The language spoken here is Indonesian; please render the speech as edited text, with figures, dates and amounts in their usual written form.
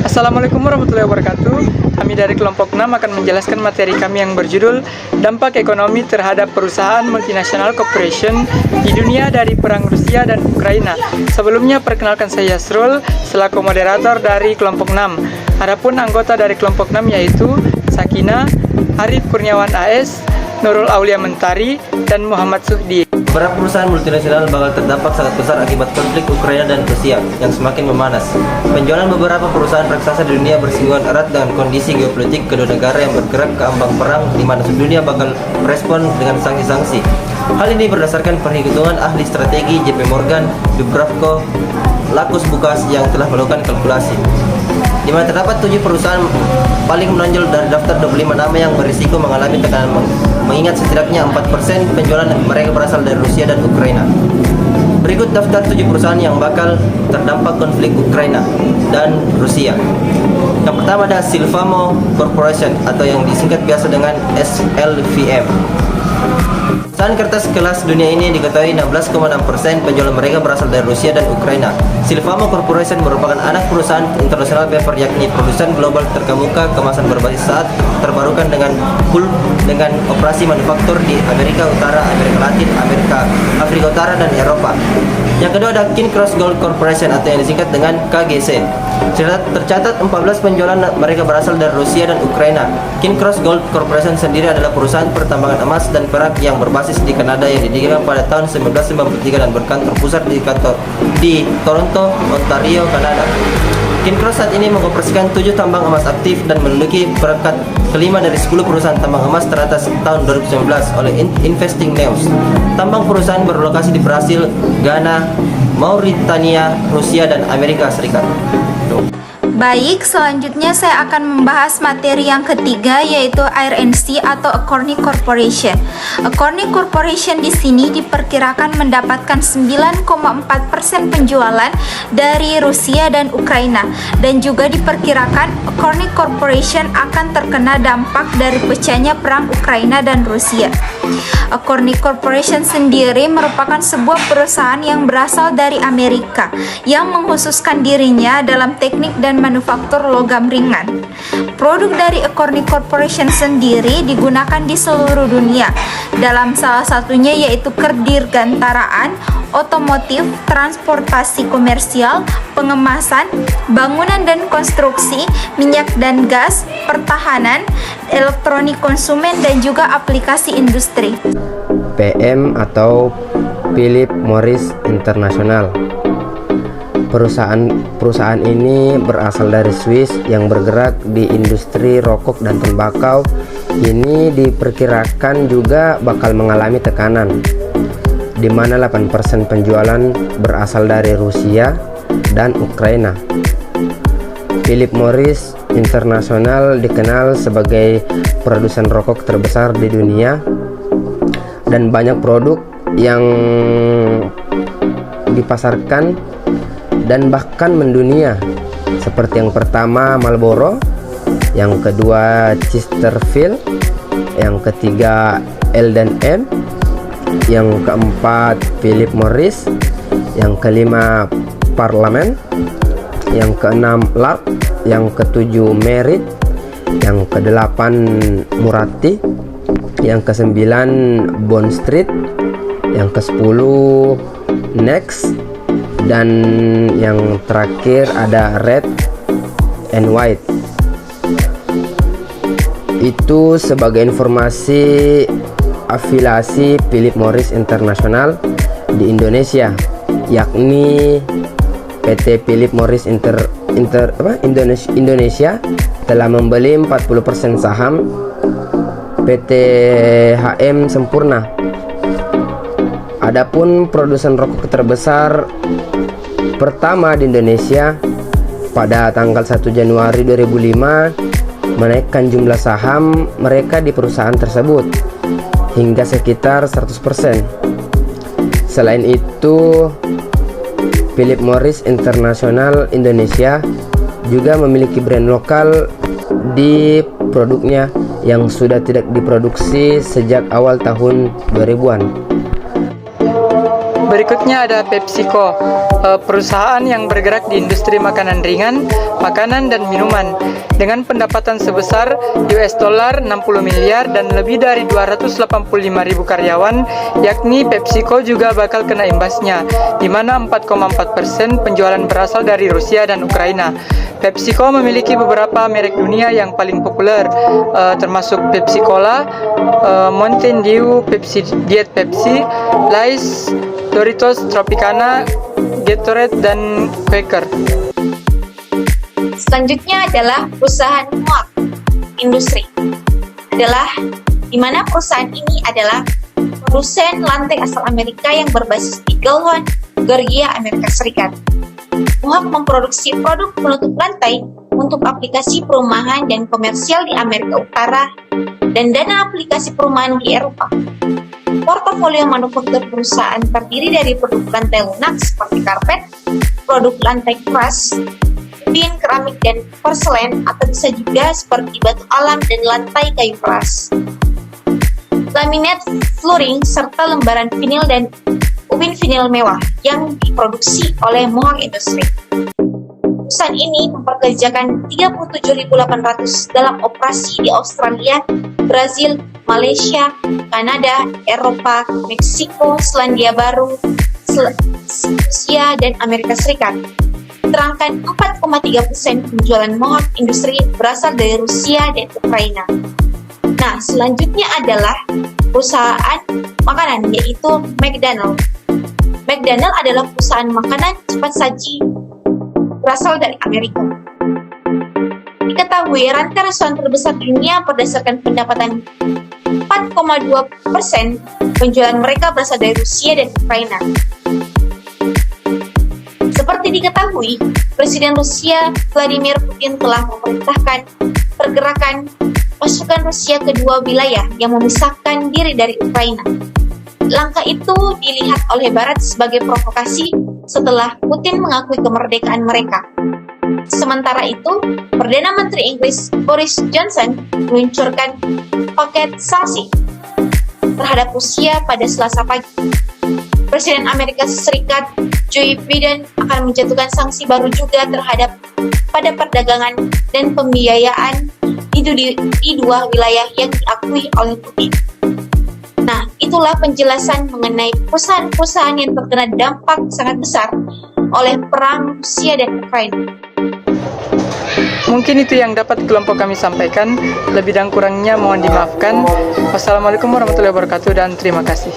Assalamualaikum warahmatullahi wabarakatuh. Kami dari kelompok 6 akan menjelaskan materi kami yang berjudul Dampak Ekonomi Terhadap Perusahaan Multinasional Corporation di Dunia dari Perang Rusia dan Ukraina. Sebelumnya perkenalkan saya Yasrul selaku moderator dari kelompok 6. Adapun anggota dari kelompok 6 yaitu Sakina, Arif Kurniawan AS, Nurul Aulia Mentari, dan Muhammad Suhdi. Para perusahaan multinasional bakal terdampak sangat besar akibat konflik Ukraina dan Rusia yang semakin memanas. Penjualan beberapa perusahaan raksasa di dunia bersinggungan erat dengan kondisi geopolitik kedua negara yang bergerak ke ambang perang, di mana dunia bakal merespon dengan sanksi-sanksi. Hal ini berdasarkan perhitungan ahli strategi JP Morgan, Dubravko, Lakus Bukas yang telah melakukan kalkulasi, di mana terdapat 7 perusahaan paling menonjol dari daftar 25 nama yang berisiko mengalami tekanan, mengingat setidaknya 4% penjualan mereka berasal dari Rusia dan Ukraina. Berikut daftar 7 perusahaan yang bakal terdampak konflik Ukraina dan Rusia. Yang pertama ada Silvamo Corporation atau yang disingkat biasa dengan SLVM. Perusahaan kertas kelas dunia ini diketahui 16,6% penjualan mereka berasal dari Rusia dan Ukraina. Silvamo Corporation merupakan anak perusahaan internasional paper, yakni produsen global terkemuka kemasan berbasis saat terbarukan dengan operasi manufaktur di Amerika Utara, Amerika Latin, Afrika Utara, dan Eropa. Yang kedua ada King Cross Gold Corporation atau yang disingkat dengan KGC. Tercatat 14 penjualan mereka berasal dari Rusia dan Ukraina. King Cross Gold Corporation sendiri adalah perusahaan pertambangan emas dan perak yang berbasis di Kanada yang didirikan pada tahun 1993 dan berkantor pusat di Toronto, Ontario, Kanada. King Cross saat ini mengoperasikan 7 tambang emas aktif dan menduduki peringkat kelima dari 10 perusahaan tambang emas teratas tahun 2019 oleh Investing News. Tambang perusahaan berlokasi di Brasil, Ghana, Mauritania, Rusia, dan Amerika Serikat. Baik, selanjutnya saya akan membahas materi yang ketiga, yaitu IRNC atau Acorning Corporation. Acorning Corporation di sini diperkirakan mendapatkan 9,4% penjualan dari Rusia dan Ukraina, dan juga diperkirakan Acorning Corporation akan terkena dampak dari pecahnya perang Ukraina dan Rusia. Acorning Corporation sendiri merupakan sebuah perusahaan yang berasal dari Amerika yang mengkhususkan dirinya dalam teknik dan manufaktur logam ringan. Produk dari Acorning Corporation sendiri digunakan di seluruh dunia. Dalam salah satunya yaitu kedirgantaraan, otomotif, transportasi komersial, pengemasan, bangunan dan konstruksi, minyak dan gas, pertahanan, elektronik konsumen, dan juga aplikasi industri. PM atau Philip Morris International. Perusahaan ini berasal dari Swiss yang bergerak di industri rokok dan tembakau. Ini diperkirakan juga bakal mengalami tekanan, di mana 8% penjualan berasal dari Rusia dan Ukraina. Philip Morris International dikenal sebagai produsen rokok terbesar di dunia, dan banyak produk yang dipasarkan dan bahkan mendunia, seperti yang pertama Marlboro, yang kedua Chesterfield, yang ketiga L&M, yang keempat Philip Morris, yang kelima Parliament, yang keenam Lark, yang ketujuh Merit, yang kedelapan Murati, yang kesembilan Bond Street, yang kesepuluh Next, dan yang terakhir ada Red and White. Itu sebagai informasi afiliasi Philip Morris International di Indonesia, yakni PT Philip Morris Indonesia telah membeli 40% saham PT HM Sempurna. Adapun produsen rokok terbesar pertama di Indonesia pada tanggal 1 Januari 2005 menaikkan jumlah saham mereka di perusahaan tersebut hingga sekitar 100%. Selain itu, Philip Morris International Indonesia juga memiliki brand lokal di produknya yang sudah tidak diproduksi sejak awal tahun 2000-an. Berikutnya ada PepsiCo, perusahaan yang bergerak di industri makanan ringan, makanan dan minuman dengan pendapatan sebesar $60 miliar dan lebih dari 285.000 karyawan, yakni PepsiCo juga bakal kena imbasnya, di mana 4,4% penjualan berasal dari Rusia dan Ukraina. PepsiCo memiliki beberapa merek dunia yang paling populer, termasuk Pepsi Cola, Mountain Dew, Pepsi Diet Pepsi, Lay's, Doritos, Tropicana, Gatorade, dan Quaker. Selanjutnya adalah perusahaan Mohawk Industry. Di mana perusahaan ini adalah produsen lantai asal Amerika yang berbasis di Gulfport, Georgia, Amerika Serikat. Mohawk memproduksi produk penutup lantai untuk aplikasi perumahan dan komersial di Amerika Utara dan dana aplikasi perumahan di Eropa. Portofolio manufaktur perusahaan terdiri dari produk lantai lunak seperti karpet, produk lantai keras, pin, keramik, dan porselen, atau bisa juga seperti batu alam dan lantai kayu keras, laminate, flooring, serta lembaran vinil dan ubin vinil mewah yang diproduksi oleh Mohawk Industry. Perusahaan ini mempekerjakan 37.800 dalam operasi di Australia, Brazil, Malaysia, Kanada, Eropa, Meksiko, Selandia Baru, Rusia, dan Amerika Serikat. Terangkan 4,3% penjualan Mohawk Industry berasal dari Rusia dan Ukraina. Nah, selanjutnya adalah perusahaan makanan, yaitu McDonald's. McDonald's adalah perusahaan makanan cepat saji berasal dari Amerika. Diketahui rantai restoran terbesar di dunia berdasarkan pendapatan 4,2%, penjualan mereka berasal dari Rusia dan Ukraina. Seperti diketahui, Presiden Rusia Vladimir Putin telah memerintahkan pergerakan pasukan Rusia ke dua wilayah yang memisahkan diri dari Ukraina. Langkah itu dilihat oleh Barat sebagai provokasi setelah Putin mengakui kemerdekaan mereka. Sementara itu, Perdana Menteri Inggris Boris Johnson meluncurkan paket sanksi terhadap Rusia pada Selasa pagi. Presiden Amerika Serikat Joe Biden akan menjatuhkan sanksi baru juga terhadap pada perdagangan dan pembiayaan di dua wilayah yang diakui oleh Putin. Nah, itulah penjelasan mengenai perusahaan-perusahaan yang terkena dampak sangat besar oleh perang Rusia dan Ukraina. Mungkin itu yang dapat kelompok kami sampaikan. Lebih dan kurangnya mohon dimaafkan. Wassalamualaikum warahmatullahi wabarakatuh dan terima kasih.